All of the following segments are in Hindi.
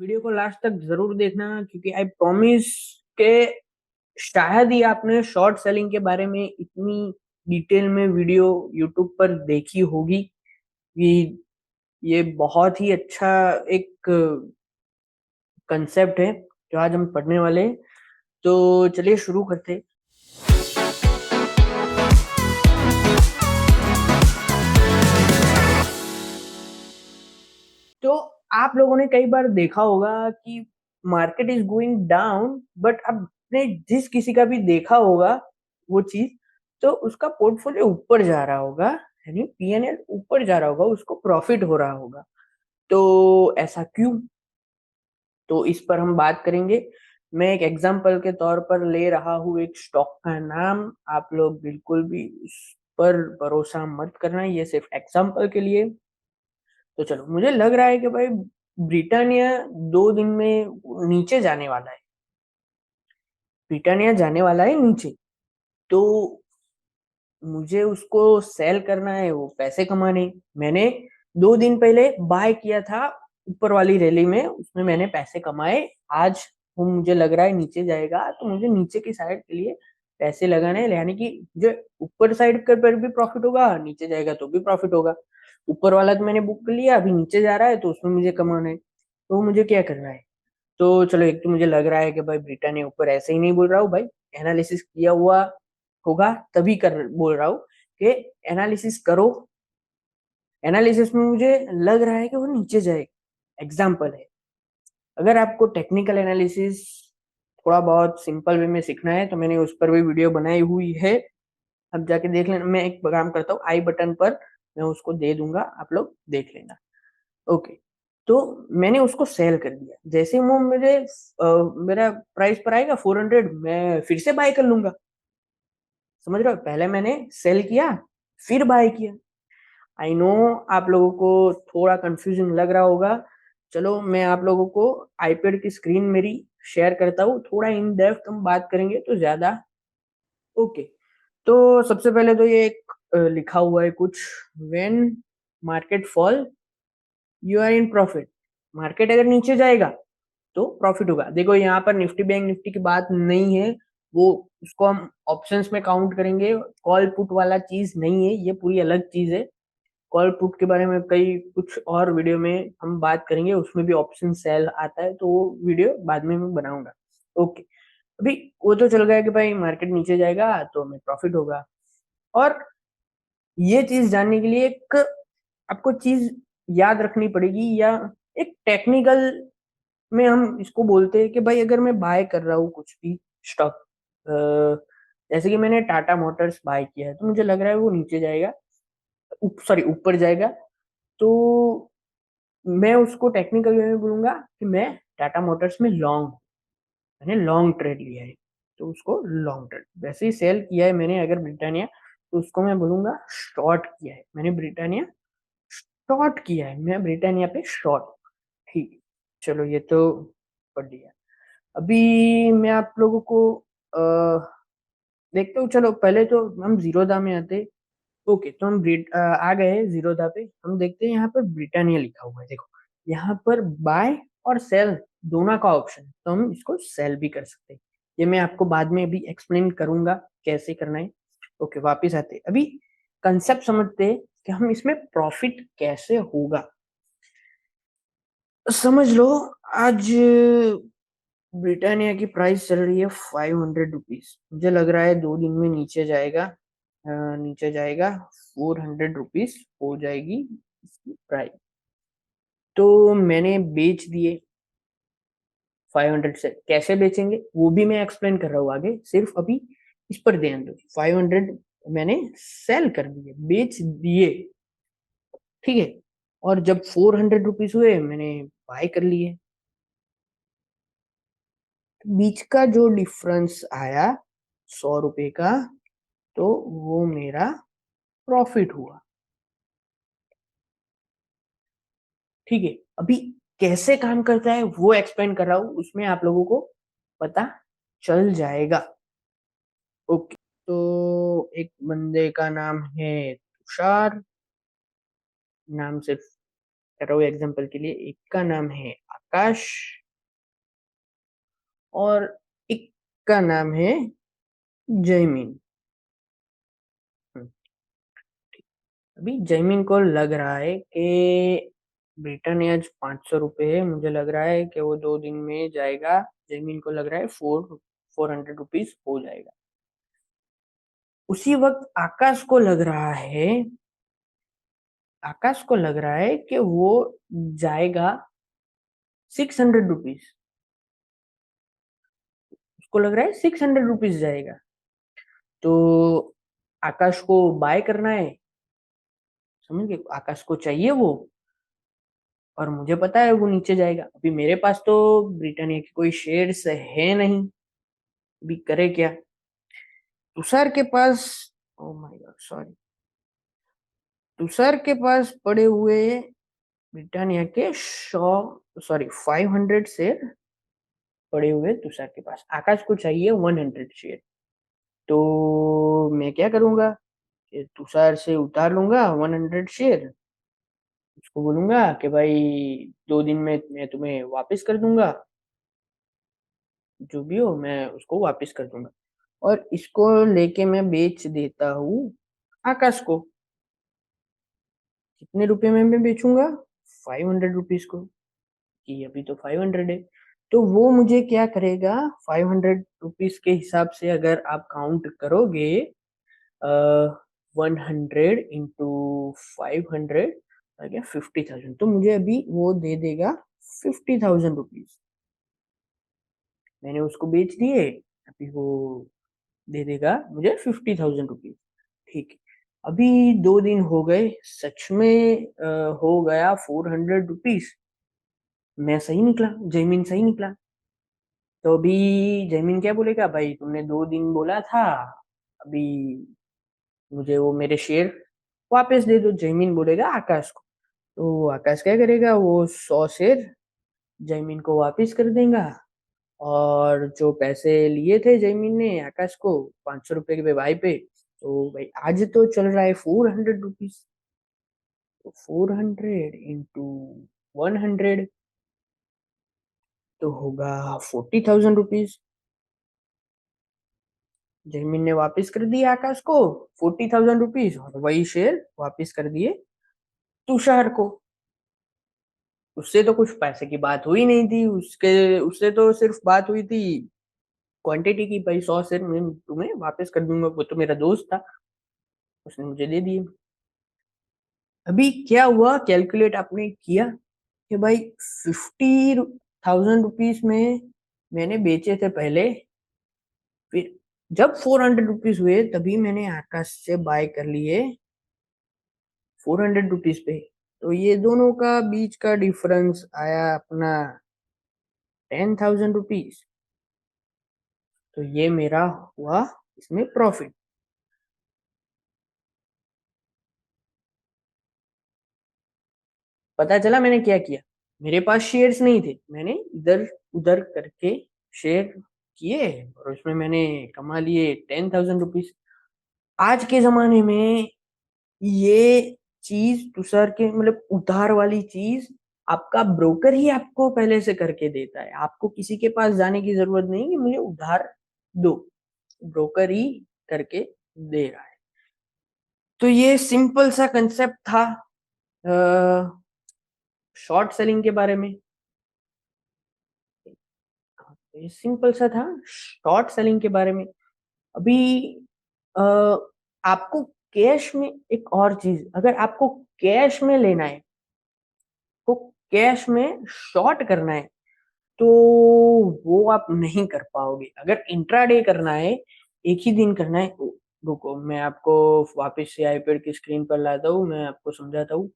वीडियो को लास्ट तक जरूर देखना क्योंकि आई प्रॉमिस के शायद ही आपने शॉर्ट सेलिंग के बारे में इतनी डिटेल में वीडियो यूट्यूब पर देखी होगी कि ये बहुत ही अच्छा एक कंसेप्ट है जो आज हम पढ़ने वाले हैं। तो चलिए शुरू करते हैं। तो आप लोगों ने कई बार देखा होगा कि market is going down, but आपने जिस किसी का भी देखा होगा वो चीज, तो उसका पोर्टफोलियो ऊपर जा रहा होगा, यानी पीएनएल ऊपर जा रहा होगा, उसको प्रॉफिट हो रहा होगा। तो ऐसा क्यों? तो इस पर हम बात करेंगे। मैं एक एग्जांपल के तौर पर ले रहा हूँ एक स्टॉक का नाम। आप लोग बिल्कुल भी उस पर भरोसा मत करना, ये सिर्फ एग्जांपल के लिए। तो चलो, मुझे लग रहा है कि भाई ब्रिटानिया 2 दिन में नीचे जाने वाला है। ब्रिटानिया जाने वाला है नीचे, तो मुझे उसको सेल करना है, वो पैसे कमाने। मैंने 2 दिन पहले बाय किया था ऊपर वाली रैली में, उसमें मैंने पैसे कमाए। आज वो मुझे लग रहा है नीचे जाएगा, तो मुझे नीचे की साइड के लिए पैसे लगाने हैं, यानी कि जो ऊपर साइड पर भी प्रॉफिट होगा, नीचे जाएगा तो भी प्रॉफिट होगा। ऊपर वाला तो मैंने बुक कर लिया, अभी नीचे जा रहा है तो उसमें मुझे कमाना है। तो मुझे क्या करना है? तो चलो, एक तो मुझे लग रहा है कि भाई ब्रिटानिया ऊपर ऐसे ही नहीं बोल रहा हूँ भाई, एनालिसिस किया हुआ होगा तभी कर बोल रहा हूँ कि एनालिसिस करो। एनालिसिस में मुझे लग रहा है कि वो नीचे जाएगा, एग्जाम्पल है। अगर आपको टेक्निकल एनालिसिस थोड़ा बहुत सिंपल वे में सीखना है तो मैंने उस पर भी वीडियो बनाई हुई है, अब जाके देख लेना। मैं एक काम करता हूँ, आई बटन पर मैं उसको दे दूंगा, आप लोग देख लेना। ओके। तो मैंने उसको सेल कर दिया, जैसे ही वो मेरा प्राइस पर आएगा 400, मैं फिर से बाय कर लूंगा। समझ रहे हो? पहले मैंने सेल किया, फिर बाय किया। आई नो आप लोगों को थोड़ा कंफ्यूजन लग रहा होगा। चलो, मैं आप लोगों को आईपैड की स्क्रीन मेरी शेयर करता हूँ, थोड़ा इन डेप्थ हम बात करेंगे तो ज्यादा ओके। तो सबसे पहले तो ये एक लिखा हुआ है कुछ, when market fall you are in profit. Market अगर नीचे जाएगा तो प्रॉफिट होगा। देखो, यहाँ पर निफ्टी बैंक निफ्टी की बात नहीं है, वो उसको हम ऑप्शंस में काउंट करेंगे। कॉल पुट वाला चीज नहीं है, ये पूरी अलग चीज है। कॉल पुट के बारे में कई कुछ और वीडियो में हम बात करेंगे, उसमें भी ऑप्शन सेल आता है, तो वो वीडियो बाद में मैं बनाऊंगा। ओके। अभी वो तो चल गया कि भाई मार्केट नीचे जाएगा तो हमें प्रॉफिट होगा। और ये चीज जानने के लिए एक आपको चीज याद रखनी पड़ेगी, या एक टेक्निकल में हम इसको बोलते हैं कि भाई अगर मैं बाय कर रहा हूँ कुछ भी स्टॉक, जैसे कि मैंने टाटा मोटर्स बाय किया है, तो मुझे लग रहा है वो नीचे जाएगा, सॉरी ऊपर जाएगा। तो मैं उसको टेक्निकल वे में बोलूंगा कि मैं टाटा मोटर्स में लॉन्ग, मैंने लॉन्ग ट्रेड लिया है, तो उसको लॉन्ग ट्रेड। वैसे ही सेल किया है मैंने अगर ब्रिटानिया, तो उसको मैं बोलूंगा शॉर्ट किया है, मैंने ब्रिटानिया शॉर्ट किया है, मैं ब्रिटानिया पे शॉर्ट। ठीक है, चलो ये तो पढ़ लिया। अभी मैं आप लोगों को देखते हो। चलो पहले तो हम जीरोधा में आते। ओके, तो हम आ गए जीरोधा पे। हम देखते हैं यहाँ पर ब्रिटानिया लिखा हुआ है, देखो यहाँ पर बाय और सेल दोनों का ऑप्शन है, तो हम इसको सेल भी कर सकते हैं। ये मैं आपको बाद में अभी एक्सप्लेन करूंगा कैसे करना है। ओके, वापिस आते हैं। अभी कंसेप्ट समझते हैं कि हम इसमें प्रॉफिट कैसे होगा। समझ लो, आज ब्रिटानिया की प्राइस चल रही है 500 रुपीज। मुझे लग रहा है 2 दिन में नीचे जाएगा, नीचे जाएगा, 400 रुपीज हो जाएगी इसकी प्राइस। तो मैंने बेच दिए 500 से। कैसे बेचेंगे वो भी मैं एक्सप्लेन कर रहा हूँ आगे, सिर्फ अभी इस पर ध्यान दो। 500 मैंने सेल कर दिए, बेच दिए, ठीक है। और जब 400 रुपीज हुए मैंने बाय कर लिए। बीच का जो डिफरेंस आया 100 रुपए का, तो वो मेरा प्रॉफिट हुआ। ठीक है, अभी कैसे काम करता है वो एक्सप्लेन कर रहा हूँ, उसमें आप लोगों को पता चल जाएगा। ओके। तो एक बंदे का नाम है तुषार, नाम सिर्फ कर रहा हूँ एग्जाम्पल के लिए। एक का नाम है आकाश और एक का नाम है जयमीन। अभी जयमीन को लग रहा है कि ब्रिटानिया आज 500 रुपये है, मुझे लग रहा है कि वो 2 दिन में जाएगा। जयमीन को लग रहा है 400 रुपीज हो जाएगा। उसी वक्त आकाश को लग रहा है कि वो जाएगा 600 रुपीज। उसको लग रहा है 600 रुपीज जाएगा। तो आकाश को बाय करना है, समझ गए? आकाश को चाहिए वो, और मुझे पता है वो नीचे जाएगा। अभी मेरे पास तो ब्रिटानिया के कोई शेयर्स है नहीं, अभी करे क्या? तुषार के पास, oh my god sorry, Tushar के पास पड़े हुए ब्रिटानिया के 500 शेयर पड़े हुए तुषार के पास। आकाश को चाहिए 100 शेयर। तो मैं क्या करूंगा कि तुषार से उतार लूंगा 100 शेयर। उसको बोलूंगा कि भाई 2 दिन में मैं तुम्हें वापस कर दूंगा, जो भी हो मैं उसको वापस कर दूंगा। और इसको लेके मैं बेच देता हूँ आकाश को। कितने रुपए में मैं बेचूंगा? 500 रुपीज को, कि अभी तो 500 है। तो वो मुझे क्या करेगा, 500 रुपीज के हिसाब से अगर आप काउंट करोगे, 100 इंटू 500 आ गया 50,000। तो मुझे अभी वो दे देगा 50,000 रुपीज। मैंने उसको बेच दिए, अभी वो दे देगा मुझे 50,000 रुपीज। ठीक है। अभी 2 दिन हो गए, सच में हो गया 400 रुपीज। मैं सही निकला, जयमीन सही निकला। तो अभी जयमीन क्या बोलेगा, भाई तुमने 2 दिन बोला था, अभी मुझे वो मेरे शेयर वापस दे दो। जयमीन बोलेगा आकाश को। तो आकाश क्या करेगा, वो 100 शेयर जयमीन को वापस कर देगा। और जो पैसे लिए थे जयमीन ने आकाश को 500 रुपए के भाई पे, तो भाई आज तो चल रहा है 400 रुपीज। तो 400 इंटू 100 तो होगा 40,000 रुपीज। जयमीन ने वापस कर दिया आकाश को 40,000 रुपीज, और वही शेयर वापस कर दिए तुषार को। उससे तो कुछ पैसे की बात हुई नहीं थी, उसके उससे तो सिर्फ बात हुई थी क्वांटिटी की। भाई 100 शेयर मैं तुम्हें वापस कर दूंगा, वो तो मेरा दोस्त था, उसने मुझे दे दिए। अभी क्या हुआ, कैलकुलेट आपने किया कि भाई 50,000 रुपीज में मैंने बेचे थे पहले, फिर जब 400 रुपीज हुए तभी मैंने आकाश से बाय कर लिए 400 रुपीज पे। तो ये दोनों का बीच का डिफरेंस आया अपना 10,000 रुपीज। तो ये मेरा हुआ इसमें प्रॉफिट। पता चला मैंने क्या किया, मेरे पास शेयर्स नहीं थे, मैंने इधर उधर करके शेयर किए और उसमें मैंने कमा लिए 10,000 रुपीज। आज के जमाने में ये चीज तुषार के मतलब उधार वाली चीज आपका ब्रोकर ही आपको पहले से करके देता है। आपको किसी के पास जाने की जरूरत नहीं कि मुझे उधार दो, ब्रोकर ही करके दे रहा है। तो ये सिंपल सा कंसेप्ट था शॉर्ट सेलिंग के बारे में। ये सिंपल सा था शॉर्ट सेलिंग के बारे में। अभी अ, आपको कैश में एक और चीज, अगर आपको कैश में लेना है, तो कैश में शॉर्ट करना है, तो वो आप नहीं कर पाओगे। अगर इंट्राडे करना है, एक ही दिन करना है, रुको मैं आपको वापस से आईपैड की स्क्रीन पर लाता हूँ, मैं आपको समझाता हूँ।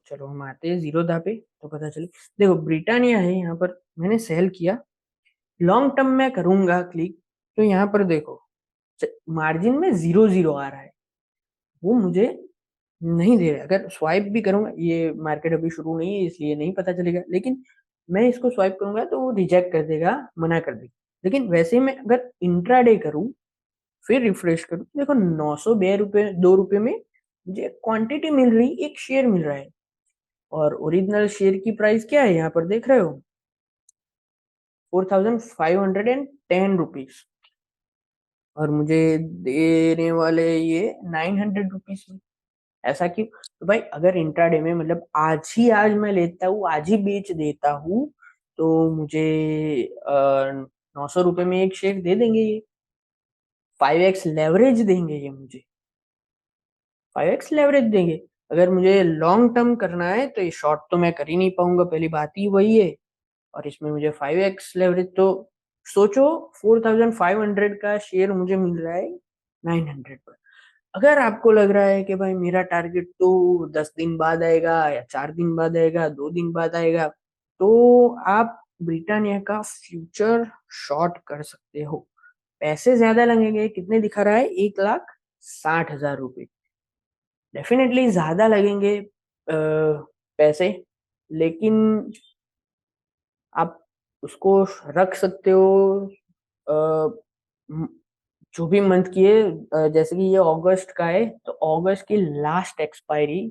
चलो हम आते हैं जीरोधा पे तो पता चले। देखो ब्रिटानिया है, यहाँ पर मैंने सेल किया, लॉन्ग टर्म में करूंगा क्लिक, तो यहाँ पर देखो मार्जिन में 0 0 आ रहा है, वो मुझे नहीं दे रहा है। अगर स्वाइप भी करूंगा, ये मार्केट अभी शुरू नहीं है इसलिए नहीं पता चलेगा, लेकिन मैं इसको स्वाइप करूंगा तो वो रिजेक्ट कर देगा, मना कर देगा। लेकिन वैसे मैं अगर इंट्राडे करूं फिर रिफ्रेश करूं, देखो 902 रुपये 2 रुपये में मुझे क्वांटिटी मिल रही, एक शेयर मिल रहा है। और ओरिजिनल शेयर की प्राइस क्या है यहाँ पर देख रहे हो, 4510 रुपीज, और मुझे देने वाले ये 900 रुपीज में। ऐसा क्यों? तो भाई अगर इंट्राडे में मतलब आज मैं लेता हूँ, आज ही बेच देता हूँ, तो मुझे 900 रुपये में एक शेयर दे देंगे ये, 5x लेवरेज देंगे ये मुझे, 5x लेवरेज देंगे। अगर मुझे लॉन्ग टर्म करना है तो ये शॉर्ट तो मैं कर ही नहीं पाऊंगा, पहली बात ही वही है। और इसमें मुझे 5x लेवरेज, तो सोचो 4500 का शेयर मुझे मिल रहा है 900 पर। अगर आपको लग रहा है कि भाई मेरा टारगेट तो 10 दिन बाद आएगा या 4 दिन बाद आएगा, 2 दिन बाद आएगा, तो आप ब्रिटानिया का फ्यूचर शॉर्ट कर सकते हो। पैसे ज्यादा लगेंगे, कितने दिखा रहा है, 1,60,000 रुपये, डेफिनेटली ज्यादा लगेंगे पैसे, लेकिन आप उसको रख सकते हो। अ, म- जो भी मंथ की है, जैसे कि ये अगस्त का है, तो अगस्त की लास्ट एक्सपायरी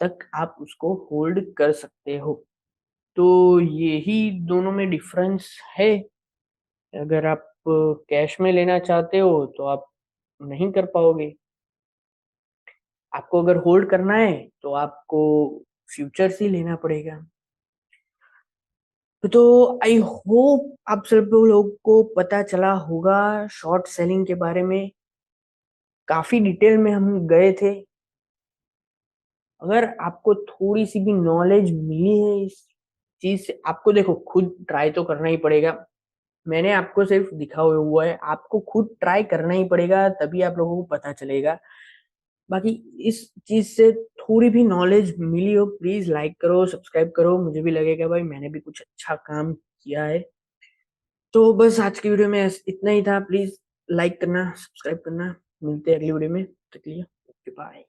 तक आप उसको होल्ड कर सकते हो। तो यही दोनों में डिफरेंस है। अगर आप कैश में लेना चाहते हो तो आप नहीं कर पाओगे। आपको अगर होल्ड करना है तो आपको फ्यूचर्स ही लेना पड़ेगा। तो आई होप आप सब लोग को पता चला होगा शॉर्ट सेलिंग के बारे में, काफी डिटेल में हम गए थे। अगर आपको थोड़ी सी भी नॉलेज मिली है इस चीज से, आपको देखो खुद ट्राई तो करना ही पड़ेगा। मैंने आपको सिर्फ दिखा हुआ है, आपको खुद ट्राई करना ही पड़ेगा, तभी आप लोगों को पता चलेगा। बाकी इस चीज से थोड़ी भी नॉलेज मिली हो, प्लीज लाइक करो, सब्सक्राइब करो, मुझे भी लगेगा भाई मैंने भी कुछ अच्छा काम किया है। तो बस आज की वीडियो में इतना ही था। प्लीज लाइक करना, सब्सक्राइब करना, मिलते हैं अगली वीडियो में, तक के लिए ओके बाय।